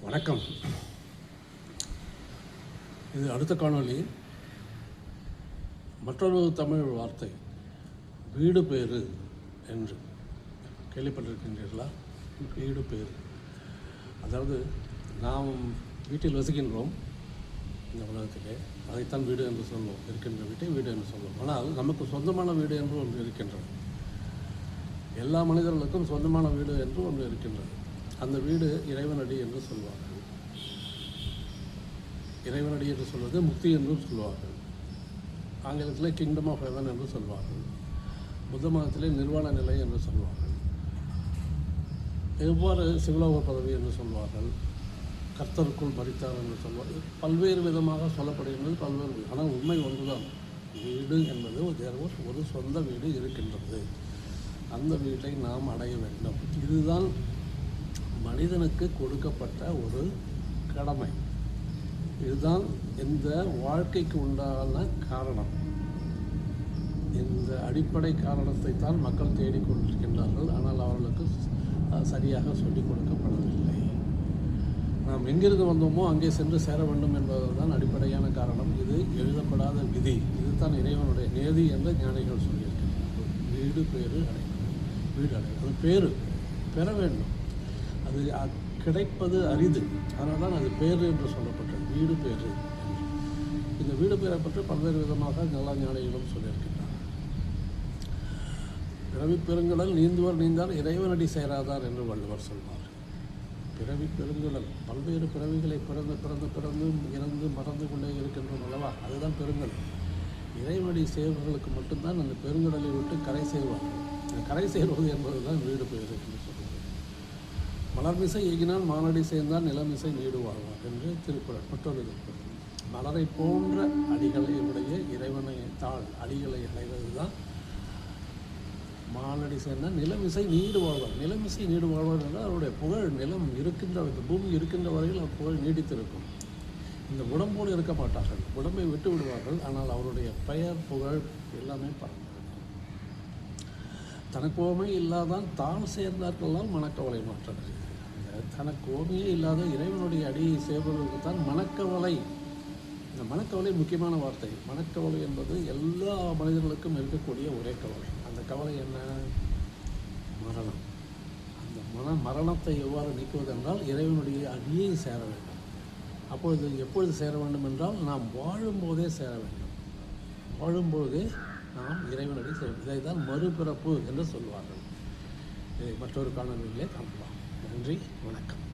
வணக்கம். இது அடுத்த காணொளி. மற்றொரு தமிழ் வார்த்தை வீடு பேறு என்று கேள்விப்பட்டிருக்கின்றீர்களா? வீடு பேறு, அதாவது நாம் வீட்டில் வசிக்கின்றோம் இந்த உலகத்திலே, அதைத்தான் வீடு என்று சொல்வோம். இருக்கின்ற வீட்டை வீடு என்று சொல்வோம். ஆனால் நமக்கு சொந்தமான வீடு என்று ஒன்று இருக்கின்றது. எல்லா மனிதர்களுக்கும் சொந்தமான வீடு என்று ஒன்று இருக்கின்றது. அந்த வீடு இறைவனடி என்று சொல்வார்கள். இறைவனடி என்று சொல்வது முக்தி என்றும் சொல்வார்கள். ஆங்கிலத்தில் கிங்டம் ஆஃப் ஹெவன் என்று சொல்வார்கள். புத்த மதத்திலே நிர்வாண நிலை என்று சொல்வார்கள். எவ்வாறு சிவலோக பதவி என்று சொல்வார்கள். கர்த்தருக்குள் மரித்தார் என்று சொல்வார்கள். பல்வேறு விதமாக சொல்லப்படுகின்றது. பல்வேறு, ஆனால் உண்மை ஒன்றுதான். வீடு என்பது ஒரு சொந்த வீடு இருக்கின்றது. அந்த வீட்டை நாம் அடைய வேண்டும். இதுதான் மனிதனுக்கு கொடுக்கப்பட்ட ஒரு கடமை. இதுதான் இந்த வாழ்க்கைக்கு உண்டான காரணம். இந்த அடிப்படை காரணத்தை தான் மக்கள் தேடிக்கொண்டிருக்கின்றார்கள். ஆனால் அவர்களுக்கு சரியாக சொல்லிக் கொடுக்கப்படவில்லை. நாம் எங்கிருந்து வந்தோமோ அங்கே சென்று சேர வேண்டும் என்பதுதான் அடிப்படையான காரணம். இது எழுதப்படாத விதி. இதுதான் இறைவனுடைய நேதி என்று ஞானிகள் சொல்லியிருக்கிறார்கள். வீடு பேறு அடைவது, வீடு அடைவது, அது பேறு பெற வேண்டும். அது கிடைப்பது அரிது. அதனால் தான் அது பேறு என்று சொல்லப்பட்டது, வீடு பேறு என்று. இந்த வீடு பேரை பற்றி பல்வேறு விதமாக நல்ல ஞானிகளும் சொல்லியிருக்கின்றனர். பிறவி பெருங்கடல் நீந்துவர் நீந்தார் இறைவனடி சேராதார் என்று வள்ளுவர் சொல்வார். பிறவி பெருங்கடல், பல்வேறு பிறவிகளை பிறந்து பிறந்து பிறந்து இறந்து மறந்து கொண்டே இருக்கின்றோம் அல்லவா? அதுதான் பெருங்கடல். இறைவனடி சேர்வர்களுக்கு மட்டும்தான் அந்த பெருங்கடலை விட்டு கரை சேர்வார்கள். கரை சேர்வது என்பது தான் வீடு பேறு என்று சொல்வது. மலர்மிசை ஏகினான் மானடி சேர்ந்தான் நிலமிசை நீடு வாழ்வார் என்று திருக்குறள். மற்றொரு திருக்குறள். மலரை போன்ற அடிகளை உடைய இறைவனை அடிகளை அடைவது தான் மானடி சேர்ந்தால் நிலமிசை நீடு வாழ்வார். நிலமிசை நீடு வாழ்வார் என்றால் அவருடைய புகழ் நிலம் இருக்கின்ற, இந்த பூமி இருக்கின்ற வரையில் அவர் புகழ் நீடித்திருக்கும். இந்த உடம்போடு இருக்க மாட்டார்கள், உடம்பை விட்டு விடுவார்கள். ஆனால் அவருடைய பெயர் புகழ் எல்லாமே பறந்து தனக்கோமை இல்லாதான் தான் சேர்ந்தார்களெல்லாம் மனக்கவலை மாற்றது. தனக்கோமையே இல்லாத இறைவனுடைய அடியை சேர்வதற்கு தான் மனக்கவலை. இந்த மனக்கவலை முக்கியமான வார்த்தை. மனக்கவலை என்பது எல்லா மனிதர்களுக்கும் இருக்கக்கூடிய ஒரே கவலை. அந்த கவலை என்ன? மரணம். அந்த மரணத்தை எவ்வாறு நீக்குவதென்றால் இறைவனுடைய அடியை சேர வேண்டும். அப்பொழுது எப்பொழுது சேர வேண்டும் என்றால் நாம் வாழும்போதே சேர வேண்டும். வாழும்போதே நாம் இறைவனடி சேர வேண்டும். இதை தான் மறுபிறப்பு என்று சொல்வார்கள். இதை மற்றொரு காணொளியிலே காணலாம். நன்றி, வணக்கம்.